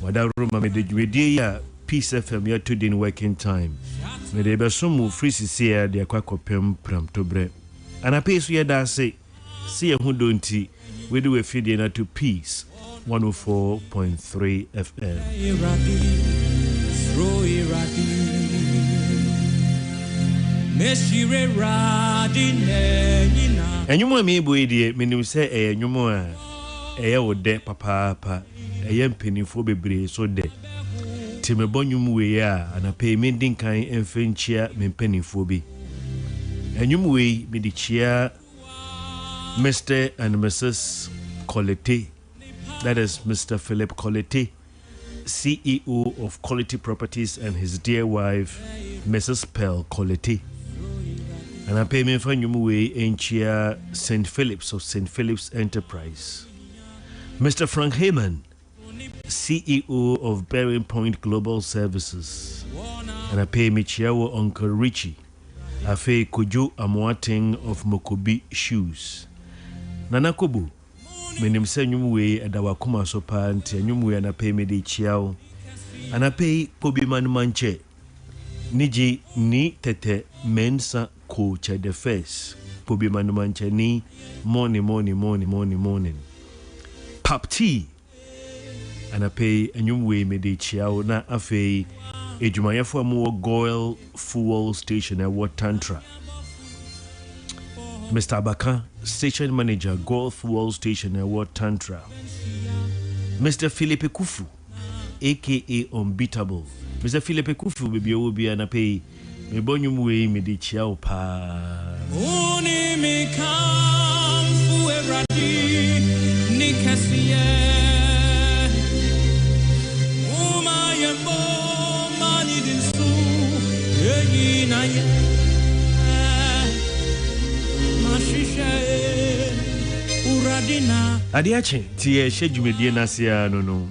Wada Roma me de dwedie ya Peace FM ya to din working time. Me de be so mu free sisia de akwa pram to bre. Ana peso ya da say see hu donti we do we feed na to Peace 104.3 FM. Enyumo mi bo edie menim se enyumo a eye wode papa eye mpenifo bebre so de timebonyum we a anape mending kan emfenchia mempenifo bi enyum we medichia Mr. and Mrs. Colette, that is Mr. Philip Colette, CEO of Quality Properties, and his dear wife Mrs. Pearl Colette. And I pay me for Numuwe Enchia St. Philip's of St. Philip's Enterprise. Mr. Frank Heyman, CEO of Bearing Point Global Services. And I pay me Chiawo Uncle Richie, Afe Kojo Amoating of Mokobi Shoes. Nana Kobu, menim se Numuwe Adawakuma Sopa nti Numuwe and I pay me de Chiao. And I pay Pobi Manumanche. Niji ni tete mensa coach the face. Pobi Manumanche ni morning. Pap tea. And I pay Numuwe me de Chiao na afe Ejumayafo mo Goil Fuel Station at Wat Tantra. Mr. Abaka, Station Manager, Goil Fuel Station at Wat Tantra. Mr. Philippe Kufu, aka Unbeatable. Mr. Philippe Kufu baby will be an pay me bonyum way me de chiao pa. Oni me kam fu ebradi ni kasiye. Uma yembo mani dinsu yeyi na ye. Mashisha uradina. Adiache tie shedwumedie na sia no.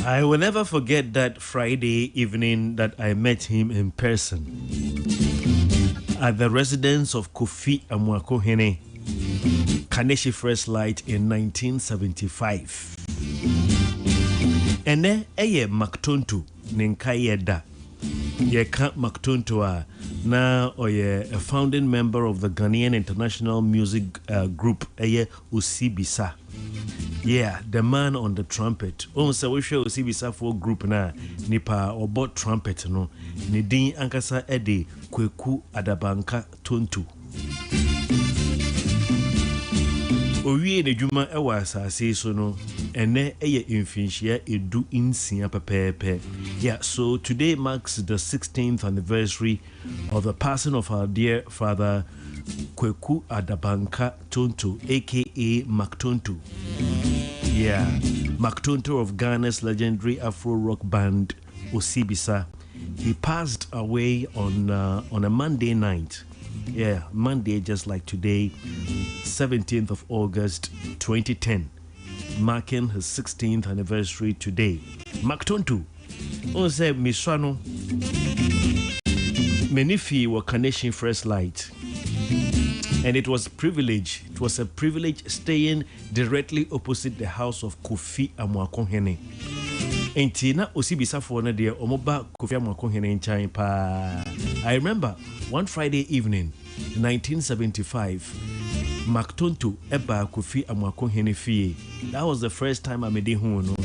I will never forget that Friday evening that I met him in person at the residence of Kofi Amwakohene, Kaneshi First Light in 1975. And then Maktonto Ninkayeda. Yeka Maktonto now a founding member of the Ghanaian International Music Group Usibisa. Yeah, the man on the trumpet. So we show Usibisa for group na nipa obo trumpet no. Nidin ankasa ede Kweku Adabanka Tontu. Owie ne dwuma ewa asase so no ene eye infinchia edu insia pepepe. Yeah, so today marks the 16th anniversary of the passing of our dear father Kweku Adabanka Tontu, aka Maktonto. Yeah, Maktonto of Ghana's legendary Afro rock band Usibisa. He passed away on a Monday night. Yeah, Monday, just like today, 17th of August 2010, marking his 16th anniversary today. Maktonto, on say Miswano, Menifi were Kaneshi First Light, and it was a privilege. It was a privilege staying directly opposite the house of Kofi Amwakohene. Entina Usibisa for na dear Omoba Kofi Amwakohene in China. I remember one Friday evening, 1975, Maktonto eba Kofi Amwakohene fie. That was the first time I made home.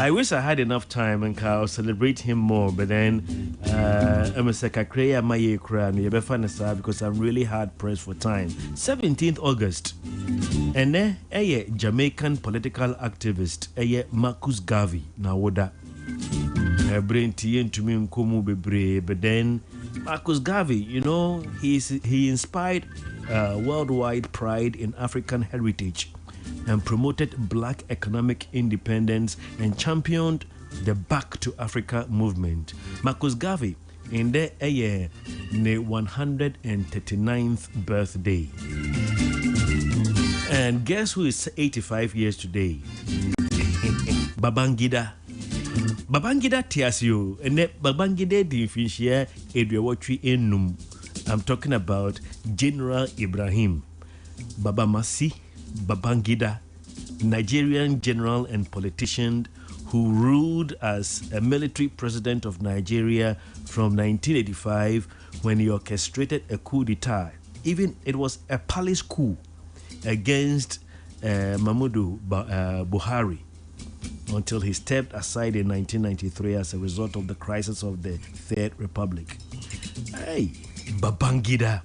I wish I had enough time and I'll celebrate him more, but then because I'm really hard pressed for time. 17th August. And then a Jamaican political activist, Marcus Garvey, Nawoda. Brain Tien to me Nkomu Bebre, but then Marcus Garvey, you know, he inspired worldwide pride in African heritage and promoted black economic independence and championed the Back to Africa movement. Marcus Garvey in the 139th birthday. And guess who is 85 years today? Babangida. Babangida Tiasio, and Babangida Dinfishia Edwawatri Enum. I'm talking about General Ibrahim Babamasi Babangida, Nigerian general and politician who ruled as a military president of Nigeria from 1985 when he orchestrated a coup d'etat. Even it was a palace coup against Muhammadu Buhari until he stepped aside in 1993 as a result of the crisis of the Third Republic. Hey, Babangida.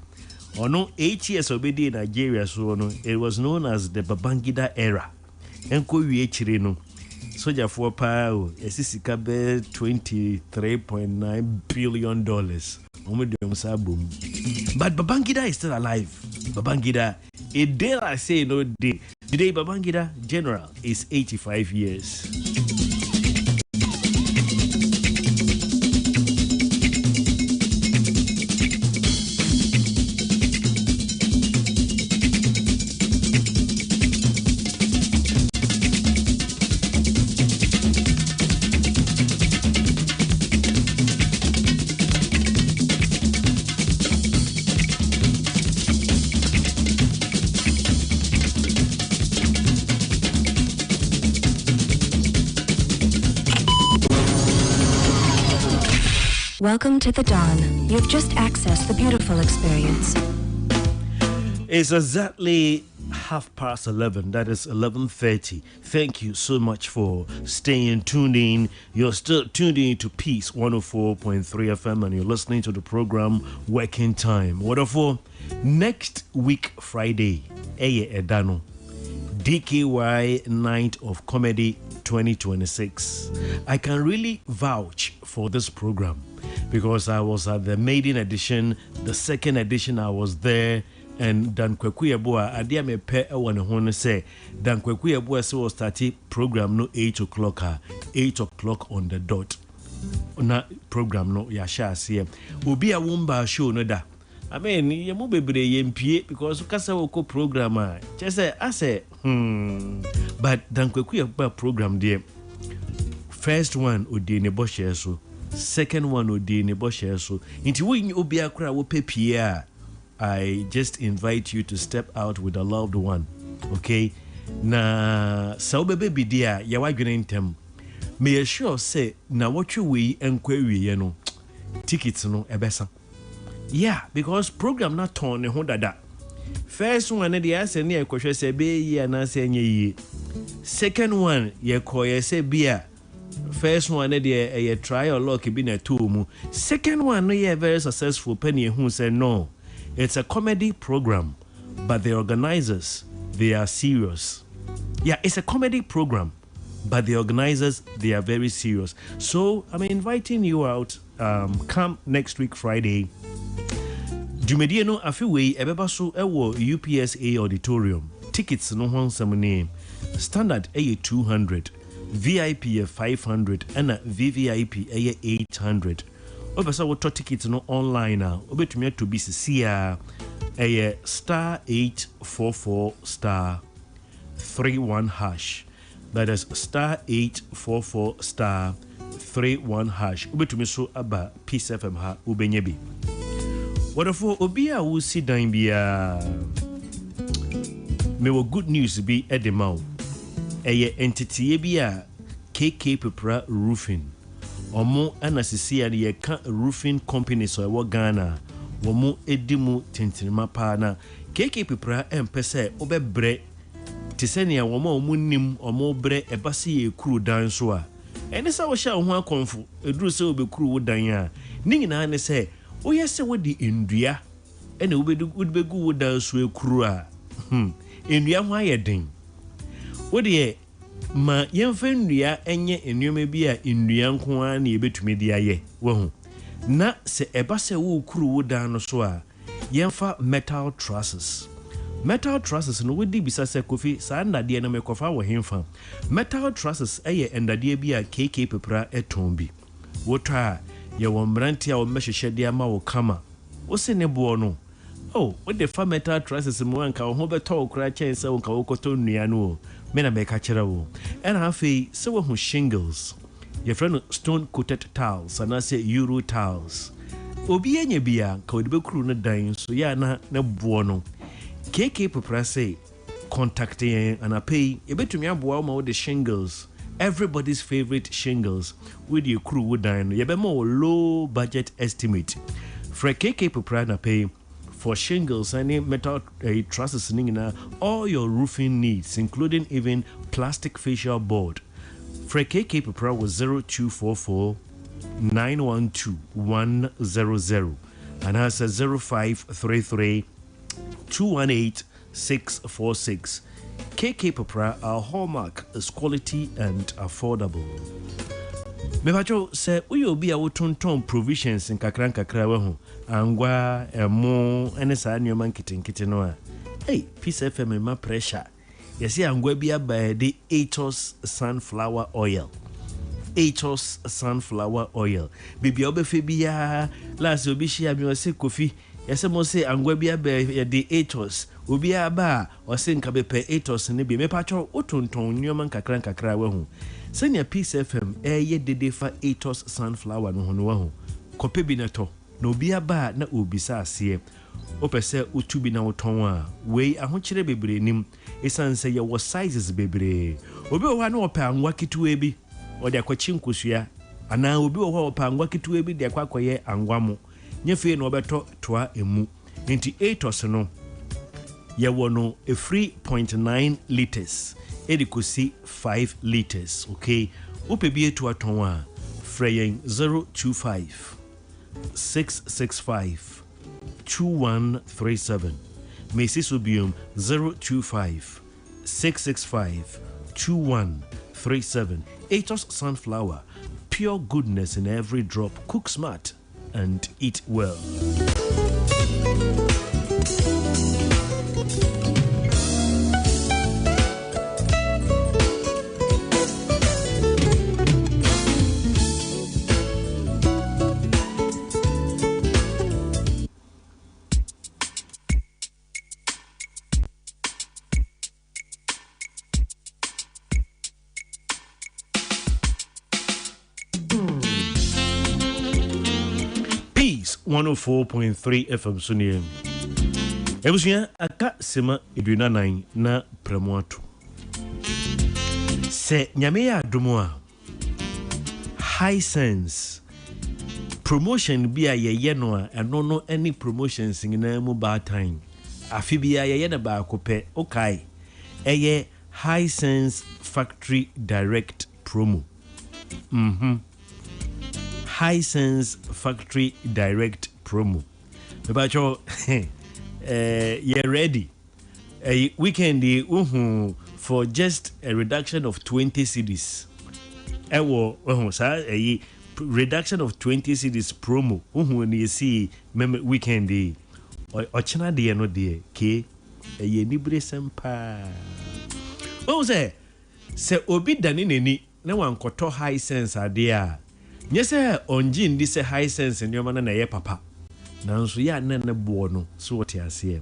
Or no, 8 years obedi in Nigeria, so no, it was known as the Babangida era. Enko wiechire no. Soja for power, esisika be $23.9 billion. But Babangida is still alive. Babangida, a day I say no day. Today Babangida General is 85 years. Welcome to the dawn. You've just accessed the beautiful experience. It's exactly 11:30. That is 11:30. Thank you so much for staying tuned in. You're still tuned in to Peace 104.3 FM and you're listening to the program Working Time. What for? Next week, Friday, Eye Edano. DKY Night of Comedy 2026. I can really vouch for this program because I was at the maiden edition, the second edition I was there, and Dan Kweku Yeboah, adia me pe e won ho no say Dan Kweku Yeboah say was starting program no 8 o'clock 8 o'clock on the dot. Na program no ya sha ase. Obi a womba show no da. I mean, you mo bebre yempie because kasa woko program just say I say But dan kweku about program there. First one odi ne bo share so. Second one odi ne bo share so. Inti wo obi akra wo pepie I just invite you to step out with a loved one. Okay? Na sa obebe bi dia ya wadwene ntem. May assure say na what you we enkwa wie no. Tickets no ebesa. Yeah, because program na ton ne ho dada. First one na dey ase ne ekwohwe se be yi na se nye yi. Second one ye koye se bia. First one na dey a trial lock bi na to mu. Second one no ye very successful penny who say no. It's a comedy program, but the organizers they are serious. Yeah, it's a comedy program, but the organizers they are very serious. So I'm inviting you out. Come next week Friday. Jumedie no afiwe ebeba so ewo UPSA auditorium. Tickets no hon some name. Standard a 200, VIP a 500 and a VVIP a 800. Obesa wo tickets no online now. Obetumi to be sia a star 844 star 31 hash. That is star 844 star 31 hash. Obetumi so aba Peace FM ha ubenyebi. Wonderful obia wo si dan bia. Me wo good news be edema. Eye entity bia KK Pepra Roofing. Omo anasisi ani ye ka roofing company so ewo Ghana. Womo edimu tentinima pa na KK Pepra empese obebre tisenia womo omunim omo bre ebase ye kuru dan so a. Ene sa wo sha ho akonfo eduru se obekuru wo dan a. Ni nyina ne se oye se wodi ndua ene wobegu wo dan so ekuru a. Ndua ho ayeden. Wodi ma yemfa ndua enye enuoma bi a ndua nko a na ebetumi di aye wo na se ebase wo kuru wo dan no so a yemfa metal trusses no wodi bisa se Kofi sa ndade na mekofa wo hemfa metal trusses eye ndade bi a KK Pepra eton bi wotwa a ye wo mranti a wo mehhehede ama wo kama wo se ne bo no oh what the fa metal trusses mo anka wo ho beto kra chense wo nka wo koto nnua no mena meka kira wo and afi se wo hu shingles your friend stone coated tiles and I say Euro tiles obi enye bia ka odi bekuru no dan so ya na boɔ no KK Pepra say contacting and I pay you betumi aboa ma wo the shingles everybody's favorite shingles with your crew would dan you be more low budget estimate for KK Pepra na pay for shingles and metal trusses ningina all your roofing needs including even plastic facial board. For KK Pepra was 0244 912 100 and has a 0533 218 646. KK Pepra, our hallmark is quality and affordable. Mebacho say we will be a tonton provisions in kakra we ho angwa emo ene sa nneoma nkiten no a hey Peace FM ma pressure yes angwa bi aba the Atos sunflower oil bibia obefe bia last obi shia mi o se Kofi yes mo se angwa bi aba the Atos obi aba o se nka be pe Atos ne bi mepacho otonton nneoma nkakra we ho senior Peace FM ye dede fa Atos sunflower no ho no ho kope bi neto na obi aba na obisa ase opese utubi na woton a we ahokyere bebre nim esanse ye wo sizes bebre obi wo ha na opa anwa kituwe bi o de akwachi nkosua ana obi wo ha opa anwa kituwe bi de akwakoye anwa mo nyefe na obeto toa emu nti Atos no ye wo no a 3.9 liters edikosi 5 liters okay upebi etu aton a freyen 025 665 2137 Mrs. Ubium 025 665 2137 Atos sunflower pure goodness in every drop. Cook smart and eat well. 104.3 FM Suniem. Ebusia aka sema eduna nine na pramoato. Se nyame ya adomo high sense promotion bia ye no a eno no any promotions ngina mu bad time. Afi bia ye na ba kope okay. Eye high sense factory direct promo. High sense factory direct promo. Mebacho you're ready. A weekend for just a reduction of 20 cedis. A reduction of 20 cedis promo. When you see weekend or China de no de ke a nibre sempa. Say obi danini ni na wan koto high sense adea. Nyese onjin di se high sense nyoma na ye papa. Nanso ya na bo no so what ya se.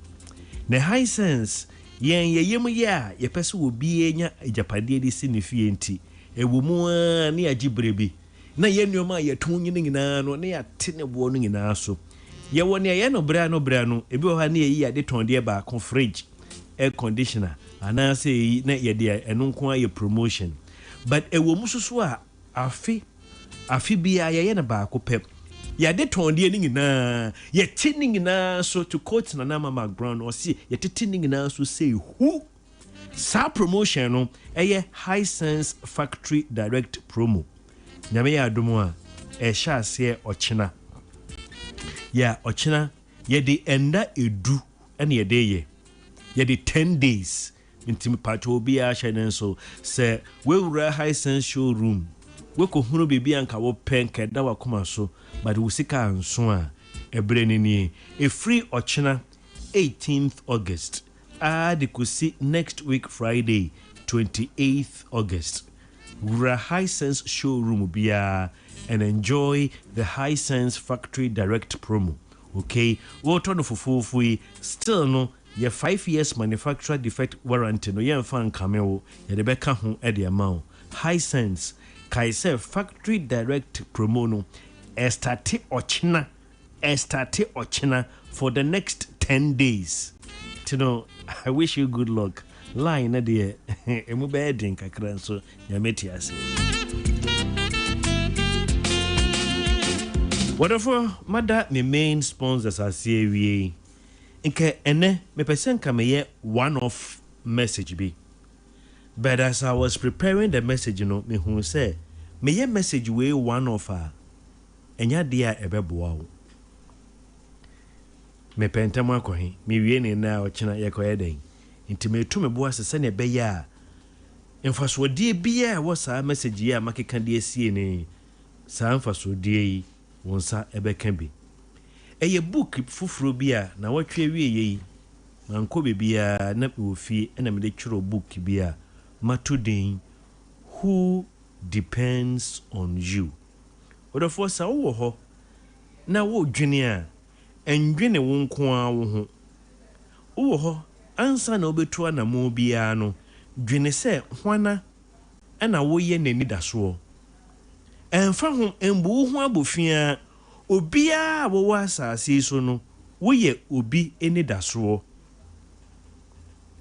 Na high sense yen yeyem ya ye pese obi enya ejapade di se ne fie nti ewo mu na ya gibrebi na ye nyoma ye tonyin nyina no na ya te ne bo no nyina so ye woni ye no bra no ebi o ha na ye ya de ton de ba kon fridge air conditioner ana se na ye de eno nko aye promotion but ewo mu susu a afi bia ye na ba ko pep ya de ton de nyina ye tinni nyina so to quote na mama ground or see ye tinni nyina so say who sa promotion no high sense factory direct promo nyame ya adomo a sha ase ochina ya ochina ye de enda edu ene ye de ye de 10 days intimi pato bia hye so se we wura high sense showroom we ko hunu bibi anka wo penke da wakoma so but we sika anso a ebrenini a free ochina 18th August de kusi next week Friday 28th August wura high sense showroom bia and enjoy the high sense factory direct promo. Okay, we turn fufufu still no ye 5 years manufacturer defect warranty no ye fan cameo ye de beka ho e de amount high sense kaise factory direct promo no estate ochina for the next 10 days. You know, I wish you good luck. Line na de emu be din kakran so ya metiase. Whatever mother me main sponsors are say nke ene me person ka me one off message be. But as I was preparing the message, you know, me who say me ye message we one off enya dia ebeboa wo. Me pentama akɔhe me wie ne na ɔkyena yɛkɔyɛ den nti me tu me boa sese ne be ya mfasodie bia wo saa message ya makeka de asie ne saa mfasodie yi wonsa ebeka bi eye book fufuro bia na watwe wie yi manko bebia na ofie na me de tworo book bia matudin who depends on you odofo sa wo ho na wo dwene a endwene wo nko a wo ho wo ho ansa na obetu anamo bia no dwene se hwana na wo ye nani daso emfa ho embu ho abofia obia wo wa asase so no wo ye obi eni daso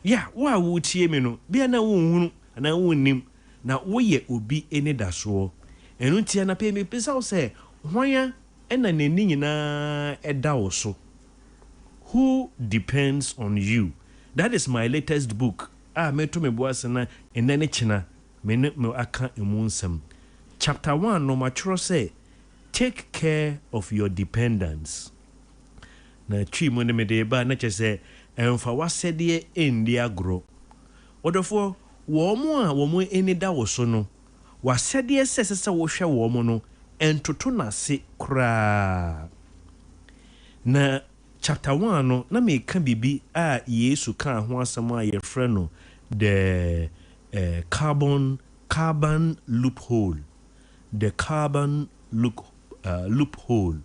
ya wa wo tie me no bia na wo hunu na wo nim na wo ye obi eni daso enu tie na pe me pesa wo se hwan ena nani nyina eda wo so. Who depends on you? That is my latest book. Me to me boas na enane china me aka emunsem. Chapter 1 no matro say take care of your dependents. Na twi mo ne me de ba na che say emfa wasede endi agro. Odofo wo mo eni da wo so no wasede sese wo hwe wo mo no entoto na se kra. Na chapter 1 no na me ka bibi a Yesu kan ho asem a ye frɛ no the carbon loophole. The carbon loophole.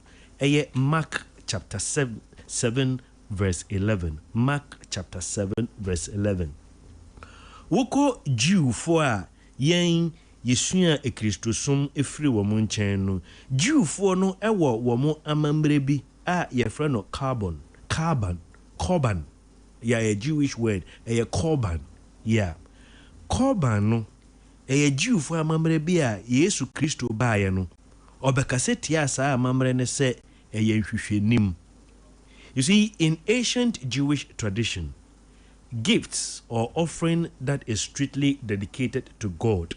Mark chapter 7 verse 11. Mark chapter 7 verse 11. Woko Jew for a yen yesua ekristosum efiri wo mo nchen no Jew for no ewo wo mo amambre bi your friend of carbon. Yeah, a Jewish word. A korban. Yeah. Korban no. A Jew for a mamre bia, Yesu Christo baya no. Obekaseti sa mamre ne se a nim. You see, in ancient Jewish tradition, gifts or offering that is strictly dedicated to God.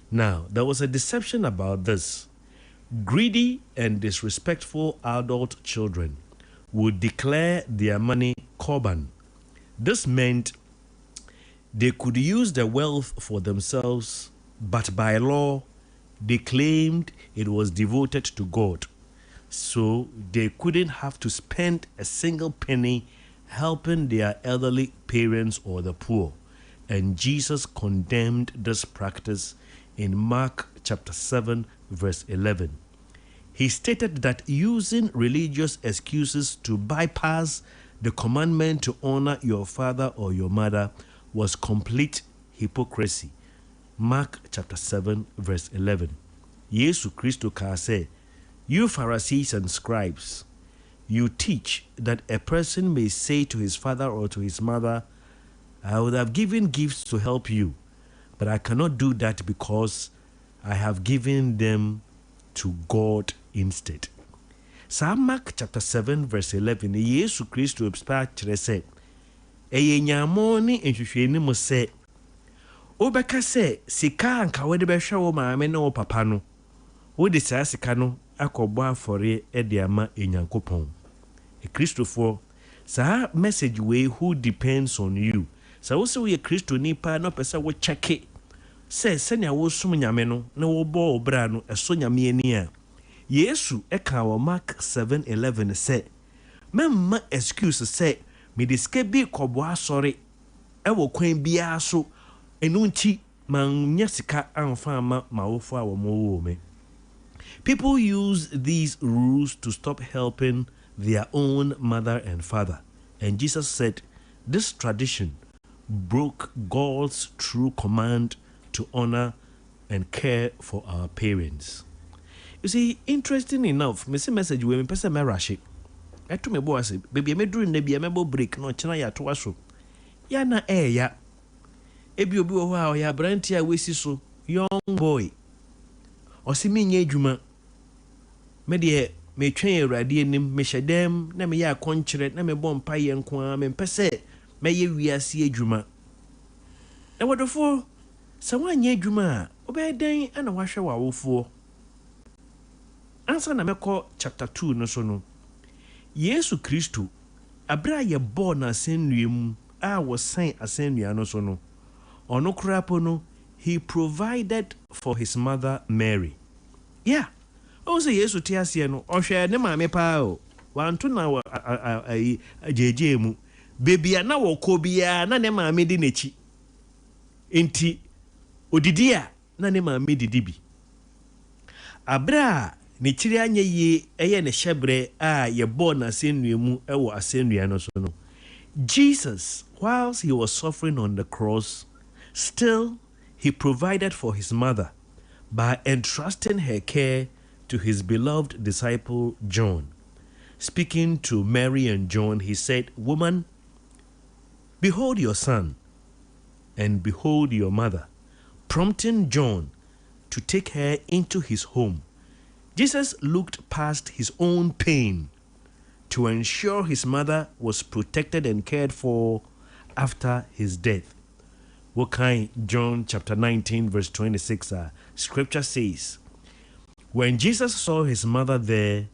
Now, there was a deception about this. Greedy and disrespectful adult children would declare their money korban. This meant they could use the wealth for themselves, but by law, they claimed it was devoted to God. So they couldn't have to spend a single penny helping their elderly parents or the poor. And Jesus condemned this practice in Mark chapter 7, verse 11. He stated that using religious excuses to bypass the commandment to honor your father or your mother was complete hypocrisy. Mark chapter 7, verse 11. Yesu Christo ka say, "You Pharisees and scribes, you teach that a person may say to his father or to his mother, I would have given gifts to help you, but I cannot do that because I have given them to God instead." Sa Mark chapter 7 verse 11, Yesu Christo explained say, "Eye nyamo ni nhwehweni mo se, obeka se sika anka wode behwe wo maame ne wo papa no, wo de saa sika no akọbọ afọre ede ama enyankopon." A Christopher, sa message way who depends on you. Sa wo se wo ye Christo nipa no pese wo check se senya wo sum nyame no na wo bo obra no eso nyame ani a. Yesu eka wo Mark 7:11 say, "Memma excuse say me de sika bi kọbọ asọre e wo kwan bia so enu nti man nya sika amfa ama mawofo a wo mo me." People use these rules to stop helping their own mother and father. And Jesus said, this tradition broke God's true command to honor and care for our parents. You see, interesting enough, me say message we me pese me rashi. Eto me bo ase, baby me duru na bia me bo break no chena ya to aso. Ya na ya. Ebi obi wo ha o ya branti a wesi so, young boy. Osimi nye adwuma. Me de me twen awurade anim me hyedem na me ya akonkyere na me bom paye nko a me mpese me ye wiase adwuma. E wodofo se wanye adwuma obeden ana wahwe wawofo. Ansa na meko chapter 2 no so no. Yesu Kristo abra ye born asennuam a wo san asennua no so no. Ono krapo no, he provided for his mother Mary. Yeah. Also Yesu tiasie no, ohwe ne maame pa o. Wanto na jeje mu. Bebia na woko bia na ne maame di nechi. Enti odidi a na ne maame didi bi. Abra ne chiri anye ye eye ne hyebre a ye born asennua mu ewo asennua no so no. Jesus, whilst he was suffering on the cross, still he provided for his mother by entrusting her care to his beloved disciple John. Speaking to Mary and John, he said, "Woman, behold your son, and behold your mother," prompting John to take her into his home. Jesus looked past his own pain to ensure his mother was protected and cared for after his death. What kind? John chapter 19 verse 26. Scripture says, when Jesus saw his mother there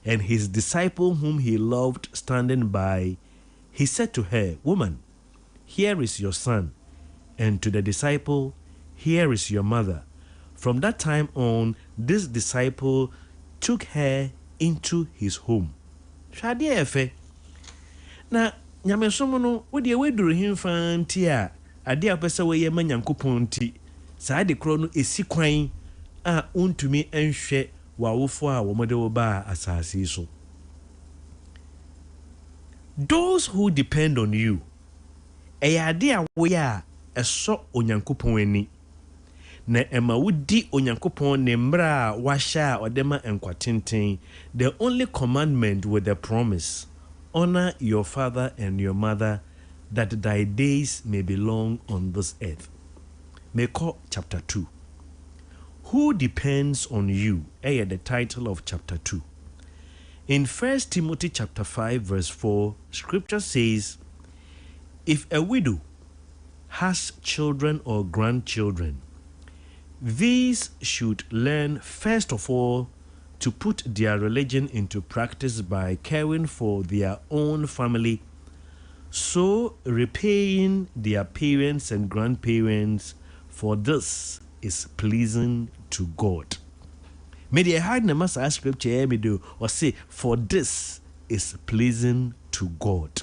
and his disciple whom he loved standing by, he said to her, "Woman, here is your son," and to the disciple, "Here is your mother." From that time on, this disciple took her into his home. Shade efe. Na nyamesom no wo de weduru himfa nti a ade a pese we ye manyankopon nti saa de kro no esi kwan a untumi enhwe wawofo a womode wo ba asase so. Those who depend on you, ade a wo ya eso onyankopon ani. na ema wudi onyankopon ne mbra washa odema enkwatenten. The only commandment with the promise, honor your father and your mother, that thy days may be long on this earth. Meko chapter 2. Who depends on you? The title of chapter 2. In 1 Timothy chapter 5 verse 4, scripture says, if a widow has children or grandchildren, these should learn first of all to put their religion into practice by caring for their own family, so repaying their parents and grandparents, for this is pleasing to God. Maybe I heard the master scripture or say, for this is pleasing to God.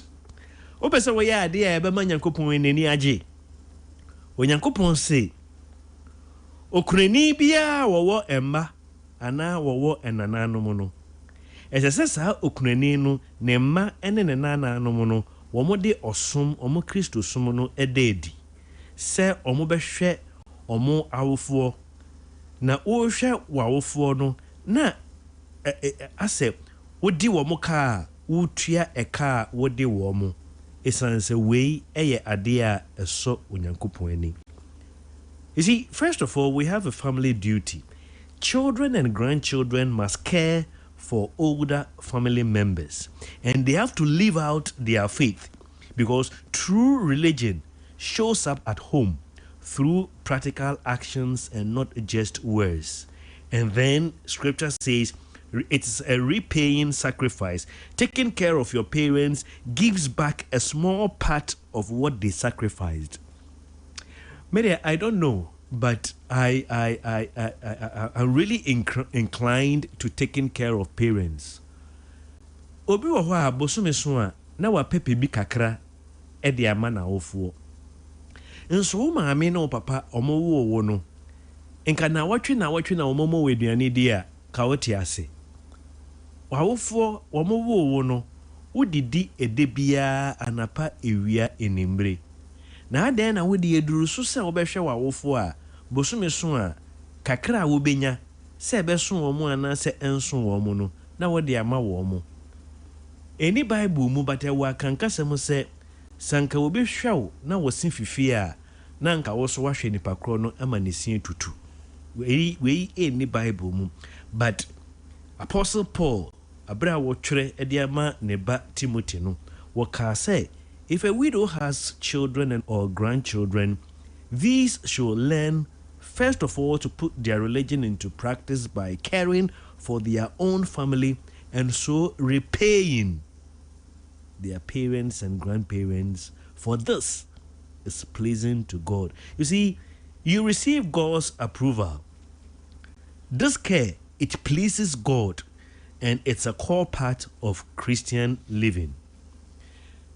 Opesa we ya dia ebe ma Nyankopon nani age. Onyankopon say, okunani bia wowo emma ana wowo enananom no. Esese sa okunani no ne mma ene ne nananom no, womo de osom omo Kristo som no ededi. Se omo behwe omo awofo na wo hwe wawofo no na ase wodi womo ka wutua eka wodi womo. Esanse way eye adea eso onyankopon ani. You see, first of all, we have a family duty. Children and grandchildren must care for older family members, and they have to live out their faith, because true religion shows up at home through practical actions and not just words. And then scripture says it's a repaying sacrifice. Taking care of your parents gives back a small part of what they sacrificed. Maybe I don't know, but I'm really inclined to taking care of parents. Obi wo ho a bosome so a na wa pepe bi kakra e de ama na ofo. Nso wo maame na wo papa omo wo no. Enka na watwe na omo we aduane di a ka wote ase. Wawofo womo wo no wodidi edebia anapa ewia enimbre. Na adan na wodi eduru so se wobehwe wawofo a bosome so a kakra wo benya se beso womo ana se enso womo no na wodi ama womo. Eni Bible mu batewa kankasem se sanka wo behwew na wosin fifi a na nka wo so wahwe nipa kro no ama nesin tutu. We eni Bible mu, but Apostle Paul abra wo twere ediama ne ba Timothy no waka say, if a widow has children or grandchildren, these should learn first of all to put their religion into practice by caring for their own family and so repaying their parents and grandparents, for this is pleasing to God. You see, you receive God's approval. This care, it pleases God, and it's a core part of Christian living.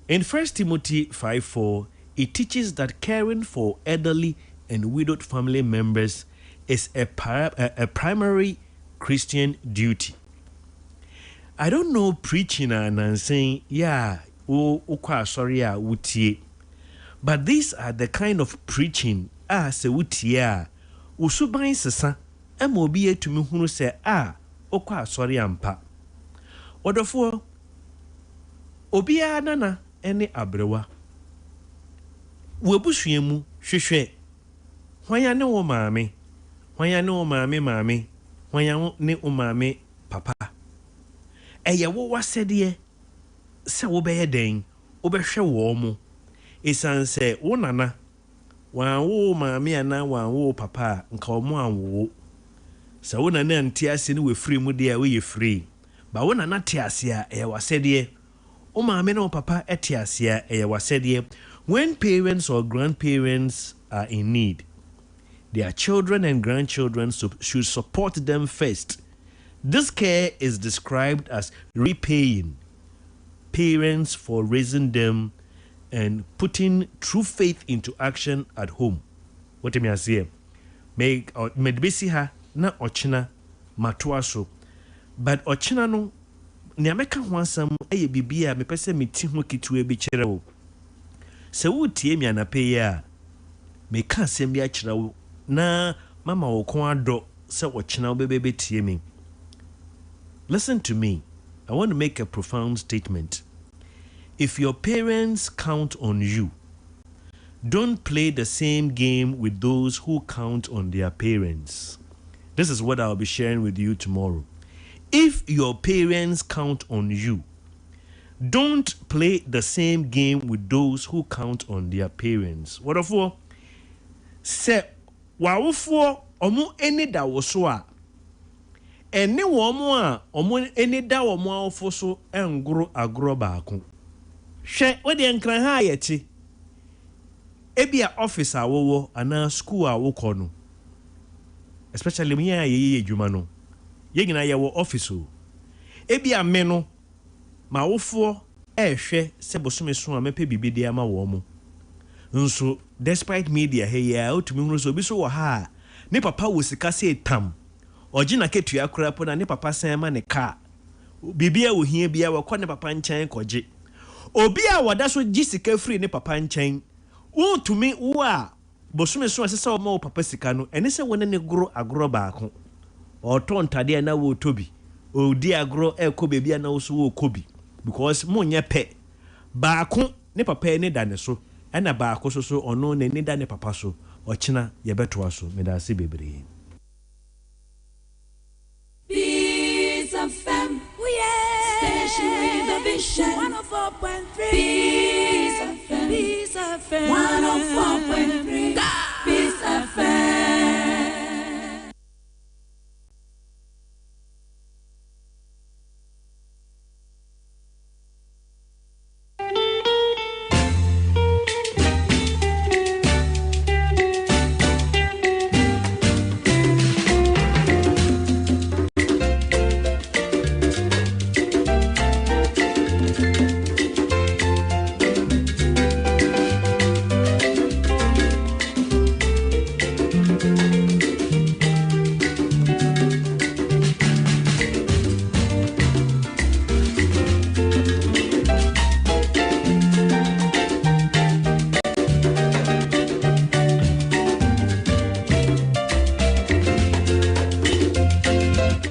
In 1 Timothy 5:4, it teaches that caring for elderly and widowed family members is a primary Christian duty. I don't know preaching and saying, yeah, sorry, wutie. But these are the kind of preaching se wutie usuban sesa ama obi etumi hunu se sorry ampa. Odofo obi nana ene abrewa webusuemu hwehwe hwanya ne wo maame maame hwanya ne wo maame papa eye wo wasede se wo beye den wo behwe wo mo esanse wo nana wan wo maame ana wan wo papa nka wo mo anwo se wo nana ntiase ne we free mu de a we ye free ba wo nana tiase a eye wasede o maame no papa etiase a eye wasede. When parents or grandparents are in need, their children and grandchildren should support them first. This care is described as repaying parents for raising them and putting true faith into action at home. What do I say? Make medbesi ha na ochina matoaso, but ochina no ne ameka ho asam eye bibia me pese meti ho kitu ebi kire wo. Se wutie mi anape ya me ka asem bi akire wo na mama wo kon ado se wo chena bebe tie me. Listen to me. I want to make a profound statement. If your parents count on you, don't play the same game with those who count on their parents. This is what I'll be sharing with you tomorrow. If your parents count on you, don't play the same game with those who count on their parents. What for? Se wawofo omo eni da wo so a eni wo mo a omo eni da wo mo awofo so engoro agoro baako. Hwe we de nkran ha ayeti. Ebia office a wo ana school a wo kɔ no. Especially me a ye adwuma no. Ye nyina ye wo office o. Ebia me no ma wofo hwe se bosome so a mepe bibidi ama wo mo. Nso despite media hey ya otumi hunu so bi so wo ha ne papa wo sika se tam ogina ketua kura po na ne papa san ma ne ka bibia wo hia bia wo kɔ ne papa nkyɛn kɔgye obi a wada so gi sika free ne papa nkyɛn wo tumi wo a bosome so asesa wo ma wo papa sika no ene se wo ne goro agoro baako ɔtɔ ntade na wo tobi odi agoro ekɔ bebia na wo so wo kobi because mo nya pɛ baako ne papa ne da ne so ana baako so ono ne ni da ne papa so ɔkyena yɛbɛtoa so medase bebree. Peace FM, station with a vision. 104.3. Peace FM, Peace FM, 104.3. Peace FM.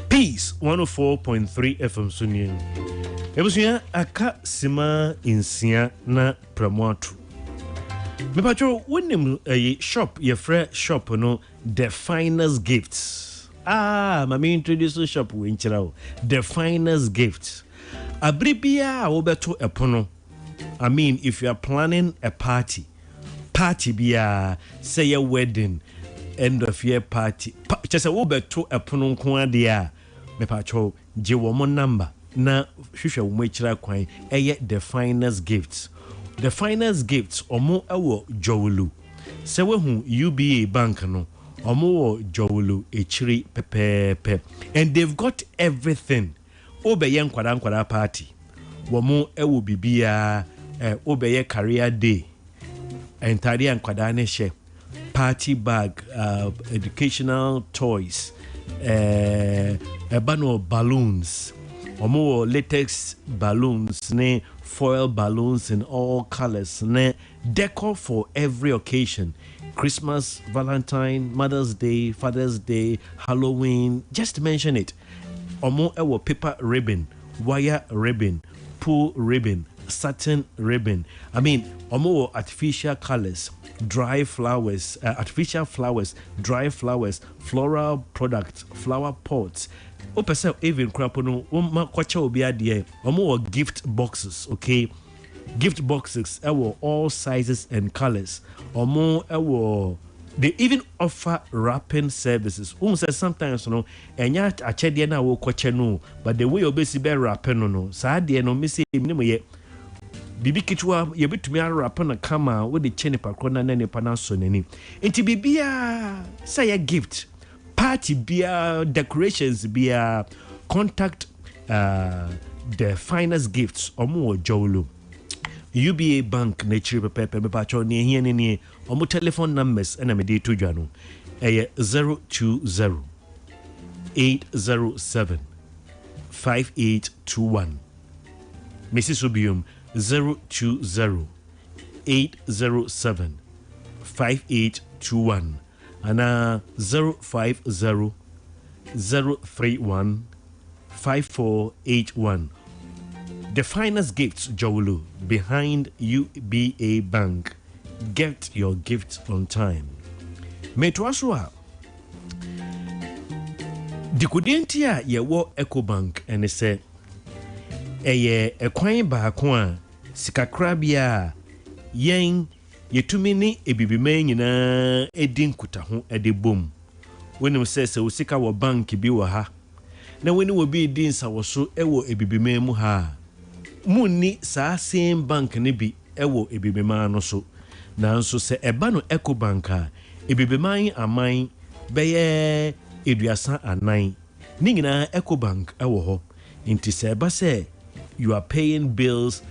Peace 104.3 FM Sunien. Ebusuya aka sima insia na promotional. Me pacho wonim shop ye fresh shop no the finest gifts. Mami introduce shop we nchira the finest gifts. Abribia wo beto epono. I mean if you are planning a party bia say a wedding end of year party just wo beto epono nko ade a me pacho je wo mo number na hwehwe wo machira kwan eye the finest gifts. The finest gifts omo ewo jowulu se we hu UBA bank no omo wo jowulu echiri pepepe and they've got everything obeye nkwada party womo ewo bibia obeye career day entire nkwada ne hye party bag educational toys a bundle of balloons omo latex balloons ne foil balloons in all colors ne decor for every occasion. Christmas, Valentine, Mother's Day, Father's Day, Halloween, just mention it. Omo ewo paper ribbon, wire ribbon, pool ribbon, satin ribbon. I mean, omo artificial colors, dry flowers, artificial flowers, dry flowers, floral products, flower pots. Opesa even crapono ma kwacha obi ade omo gift boxes, okay? Gift boxes ewo all sizes and colors. Omo ewo they even offer wrapping services. Say sometimes no enya achede na wo kwacha no, but the way obesi be wrapping no sa de no me say me ye bibi kitwa ye betumi wrap na kama wo de chene pakro na ne pa na so nani. Enti bibia say a gift party beer decorations beer contact the finest gifts omo jowlu UBA bank nature pepe me pacho ne hia ne omo telephone numbers na me dey to dwano 020 807 5821 Mrs. Obium 020 807 5821 ana 050 031 5481. The finest gifts, Jowulu, behind UBA Bank. Get your gifts on time. Metwaswa. Dikudentia yewo EcoBank and say eye ekwan baako a sikakrabia yen yetumi ni ebibime nyina edi nkuta ho ede bom. Wenim se usika wo bank bi wo ha. Na weni wo bi di nsawoso ewo ebibime mu ha. Munni saa same bank ne bi ewo ebibima no so. Nanso se eba no EcoBank a ebibiman aman beye eduasa anan. Ni nyina EcoBank ewo ho. Inti se eba se you are paying bills,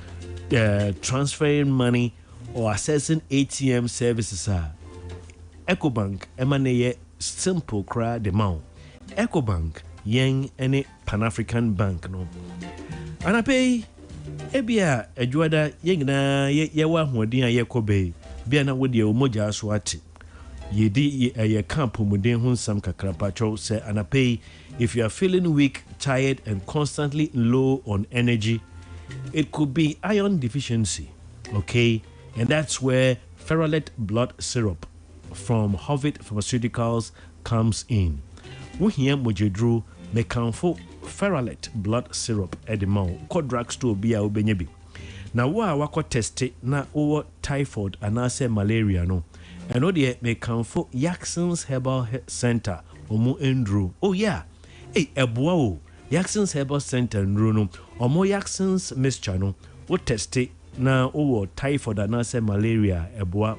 transferring money or accessing ATM services. EcoBank emaneye simple cry the mount. EcoBank yen any Pan-African bank no. And I pay ebia ejuada yengina yewa hodin ayekobe bia na wodi omoja aswati yedi ye camp muden hun sam kakrapacho say and I pay if you are feeling weak, tired and constantly low on energy, it could be iron deficiency, okay? And that's where Ferrolet blood syrup from Hovid Pharmaceuticals comes in. We hear mojedru mekanfo Ferrolet blood syrup edimao ko drugstore bia obenyebi. Na wa wako teste na owo typhoid anase malaria no. And odie mekanfo Jackson's Herbal Center omo endru. Oh yeah. Hey, eboa Jackson's Herbal Center no. Omo Jackson's mixture no. Wo teste na owo typhoid anase malaria eboa.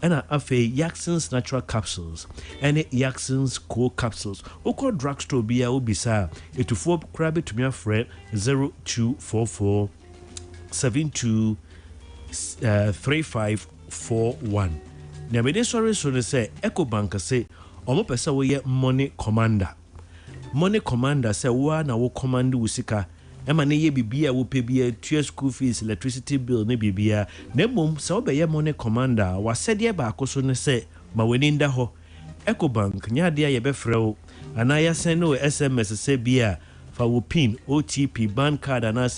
And afe Jackson's natural capsules and Jackson's cold capsules. Oko drugstore bia obisa etufo krabe to me afre 0244 72 3541. Na me dey sorry so they say EcoBank say omo pesa wo ye money commander. Money commander say wa na wo command usika ema ne ye bibia wo pe bia tua school fees, electricity bill ne bibia na mom say wo be ye money commander wa sede ba akoso ne say ma weni nda ho EcoBank nya de ye be frɛ wo ana ya send no SMS say bia fa wo pin OTP ban card ana